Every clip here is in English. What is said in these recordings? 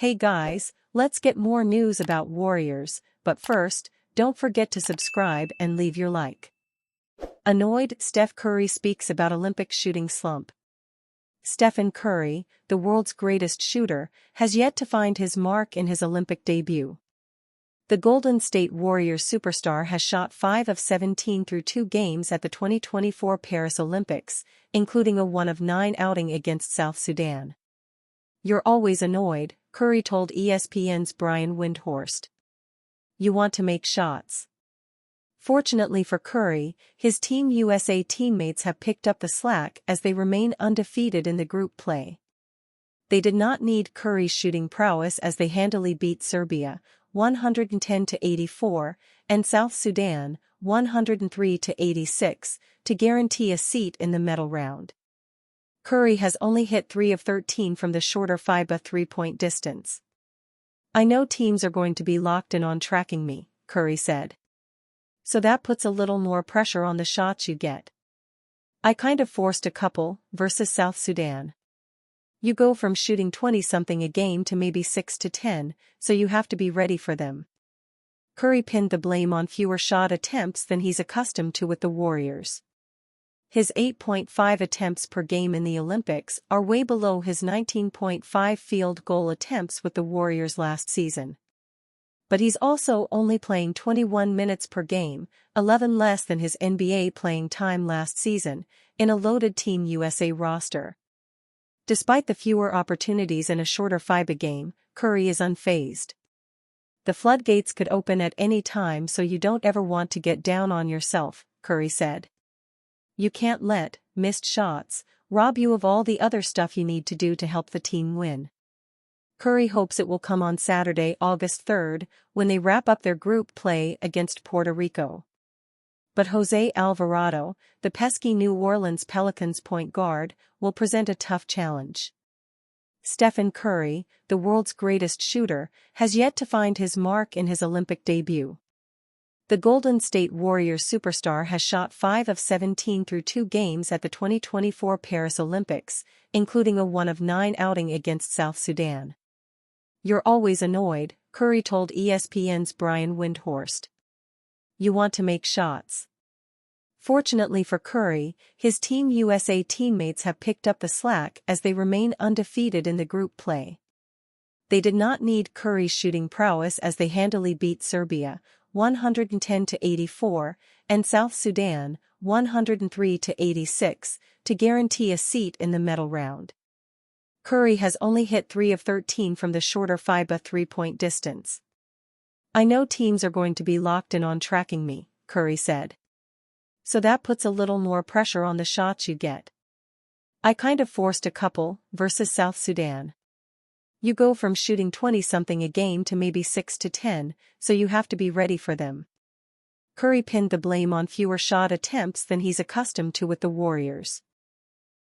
Hey guys, let's get more news about Warriors, but first, don't forget to subscribe and leave your like. Annoyed, Steph Curry speaks about Olympic shooting slump. Stephen Curry, the world's greatest shooter, has yet to find his mark in his Olympic debut. The Golden State Warriors superstar has shot 5 of 17 through 2 games at the 2024 Paris Olympics, including a 1 of 9 outing against South Sudan. "You're always annoyed," Curry told ESPN's Brian Windhorst. "You want to make shots." Fortunately for Curry, his Team USA teammates have picked up the slack as they remain undefeated in the group play. They did not need Curry's shooting prowess as they handily beat Serbia, 110-84, and South Sudan, 103-86, to guarantee a seat in the medal round. Curry has only hit 3 of 13 from the shorter FIBA three-point distance. "I know teams are going to be locked in on tracking me," Curry said. "So that puts a little more pressure on the shots you get. I kind of forced a couple, versus South Sudan. You go from shooting 20-something a game to maybe 6 to 10, so you have to be ready for them." Curry pinned the blame on fewer shot attempts than he's accustomed to with the Warriors. His 8.5 attempts per game in the Olympics are way below his 19.5 field goal attempts with the Warriors last season. But he's also only playing 21 minutes per game, 11 less than his NBA playing time last season, in a loaded Team USA roster. Despite the fewer opportunities in a shorter FIBA game, Curry is unfazed. "The floodgates could open at any time, so you don't ever want to get down on yourself," Curry said. "You can't let missed shots rob you of all the other stuff you need to do to help the team win." Curry hopes it will come on Saturday, August 3rd, when they wrap up their group play against Puerto Rico. But Jose Alvarado, the pesky New Orleans Pelicans point guard, will present a tough challenge. Stephen Curry, the world's greatest shooter, has yet to find his mark in his Olympic debut. The Golden State Warriors superstar has shot 5 of 17 through 2 games at the 2024 Paris Olympics, including a 1 of 9 outing against South Sudan. "You're always annoyed," Curry told ESPN's Brian Windhorst. "You want to make shots." Fortunately for Curry, his Team USA teammates have picked up the slack as they remain undefeated in the group play. They did not need Curry's shooting prowess as they handily beat Serbia, 110-84, and South Sudan, 103-86, to guarantee a seat in the medal round. Curry has only hit 3 of 13 from the shorter FIBA three-point distance. "I know teams are going to be locked in on tracking me," Curry said. "So that puts a little more pressure on the shots you get. I kind of forced a couple, versus South Sudan. You go from shooting 20-something a game to maybe 6 to 10, so you have to be ready for them." Curry pinned the blame on fewer shot attempts than he's accustomed to with the Warriors.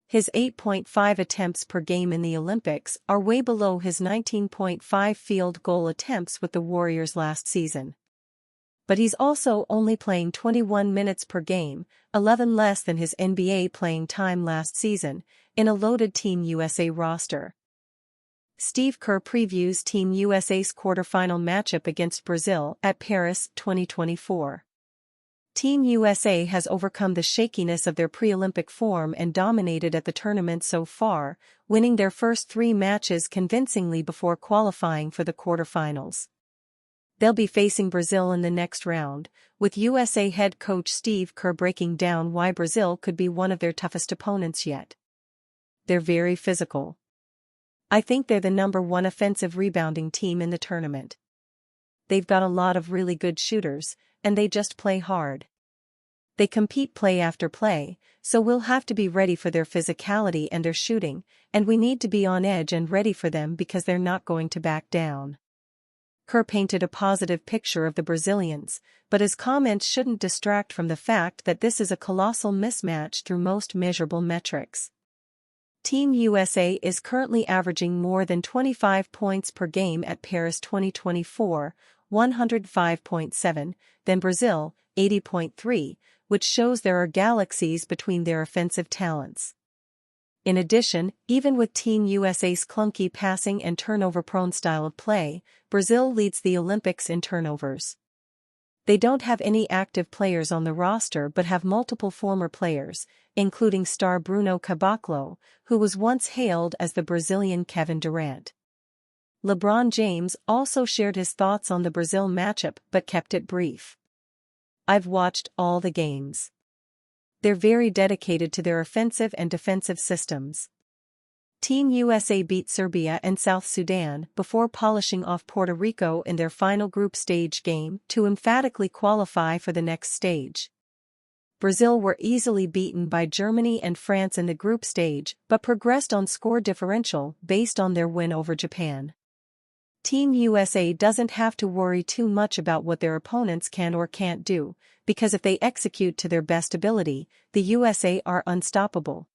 His 8.5 attempts per game in the Olympics are way below his 19.5 field goal attempts with the Warriors last season. But he's also only playing 21 minutes per game, 11 less than his NBA playing time last season, in a loaded Team USA roster. Steve Kerr previews Team USA's quarterfinal matchup against Brazil at Paris 2024. Team USA has overcome the shakiness of their pre-Olympic form and dominated at the tournament so far, winning their first 3 matches convincingly before qualifying for the quarterfinals. They'll be facing Brazil in the next round, with USA head coach Steve Kerr breaking down why Brazil could be one of their toughest opponents yet. "They're very physical. I think they're the #1 offensive rebounding team in the tournament. They've got a lot of really good shooters, and they just play hard. They compete play after play, so we'll have to be ready for their physicality and their shooting, and we need to be on edge and ready for them because they're not going to back down." Kerr painted a positive picture of the Brazilians, but his comments shouldn't distract from the fact that this is a colossal mismatch through most measurable metrics. Team USA is currently averaging more than 25 points per game at Paris 2024, 105.7, than Brazil, 80.3, which shows there are galaxies between their offensive talents. In addition, even with Team USA's clunky passing and turnover-prone style of play, Brazil leads the Olympics in turnovers. They don't have any active players on the roster but have multiple former players, including star Bruno Caboclo, who was once hailed as the Brazilian Kevin Durant. LeBron James also shared his thoughts on the Brazil matchup but kept it brief. "I've watched all the games. They're very dedicated to their offensive and defensive systems. Team USA beat Serbia and South Sudan before polishing off Puerto Rico in their final group stage game to emphatically qualify for the next stage. Brazil were easily beaten by Germany and France in the group stage but progressed on score differential based on their win over Japan. Team USA doesn't have to worry too much about what their opponents can or can't do, because if they execute to their best ability, the USA are unstoppable."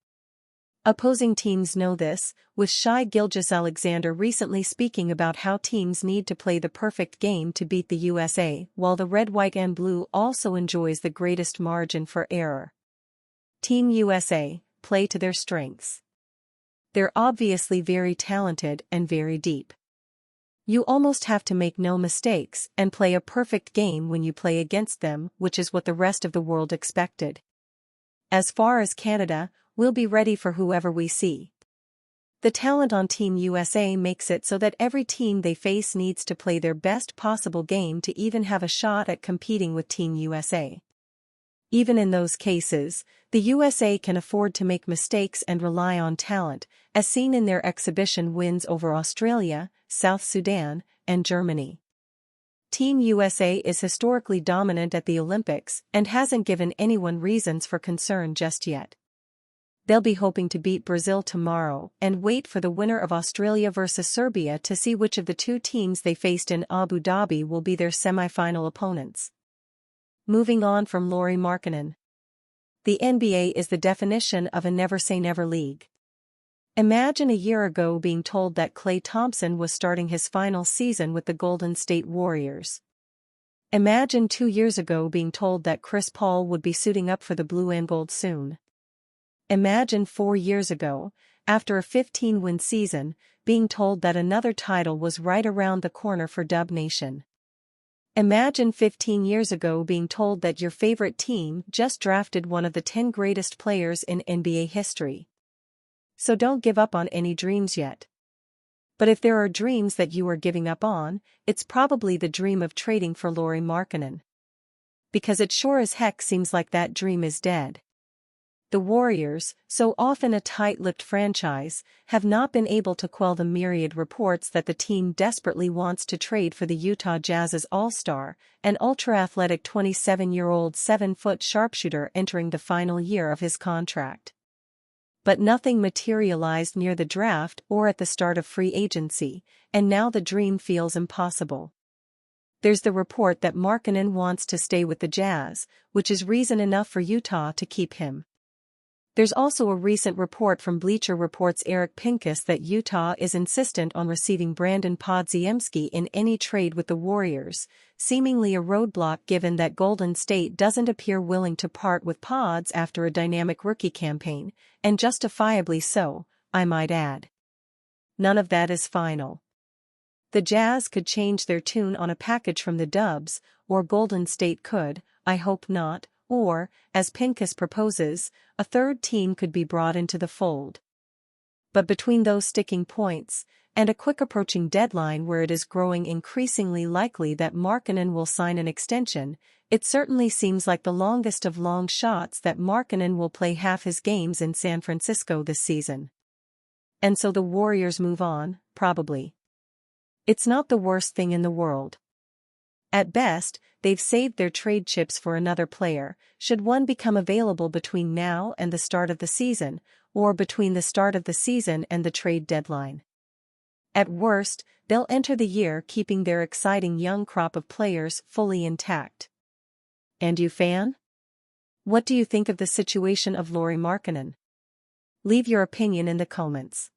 Opposing teams know this, with Shai Gilgeous-Alexander recently speaking about how teams need to play the perfect game to beat the USA, while the red, white and blue also enjoys the greatest margin for error. Team USA, play to their strengths. They're obviously very talented and very deep. You almost have to make no mistakes and play a perfect game when you play against them, which is what the rest of the world expected. As far as Canada, we'll be ready for whoever we see. The talent on Team USA makes it so that every team they face needs to play their best possible game to even have a shot at competing with Team USA. Even in those cases, the USA can afford to make mistakes and rely on talent, as seen in their exhibition wins over Australia, South Sudan, and Germany. Team USA is historically dominant at the Olympics and hasn't given anyone reasons for concern just yet. They'll be hoping to beat Brazil tomorrow and wait for the winner of Australia versus Serbia to see which of the two teams they faced in Abu Dhabi will be their semi-final opponents. Moving on from Lauri Markkanen. The NBA is the definition of a never-say-never league. Imagine a year ago being told that Klay Thompson was starting his final season with the Golden State Warriors. Imagine 2 years ago being told that Chris Paul would be suiting up for the blue and gold soon. Imagine 4 years ago, after a 15-win season, being told that another title was right around the corner for Dub Nation. Imagine 15 years ago being told that your favorite team just drafted one of the 10 greatest players in NBA history. So don't give up on any dreams yet. But if there are dreams that you are giving up on, it's probably the dream of trading for Lauri Markkanen. Because it sure as heck seems like that dream is dead. The Warriors, so often a tight-lipped franchise, have not been able to quell the myriad reports that the team desperately wants to trade for the Utah Jazz's all-star, an ultra-athletic 27-year-old 7-foot sharpshooter entering the final year of his contract. But nothing materialized near the draft or at the start of free agency, and now the dream feels impossible. There's the report that Markkanen wants to stay with the Jazz, which is reason enough for Utah to keep him. There's also a recent report from Bleacher Report's Eric Pincus that Utah is insistent on receiving Brandon Podziemski in any trade with the Warriors, seemingly a roadblock given that Golden State doesn't appear willing to part with Pods after a dynamic rookie campaign, and justifiably so, I might add. None of that is final. The Jazz could change their tune on a package from the Dubs, or Golden State could, I hope not, or, as Pincus proposes, a third team could be brought into the fold. But between those sticking points, and a quick approaching deadline where it is growing increasingly likely that Markkanen will sign an extension, it certainly seems like the longest of long shots that Markkanen will play half his games in San Francisco this season. And so the Warriors move on, probably. It's not the worst thing in the world. At best, they've saved their trade chips for another player, should one become available between now and the start of the season, or between the start of the season and the trade deadline. At worst, they'll enter the year keeping their exciting young crop of players fully intact. And you, fan? What do you think of the situation of Lauri Markkanen? Leave your opinion in the comments.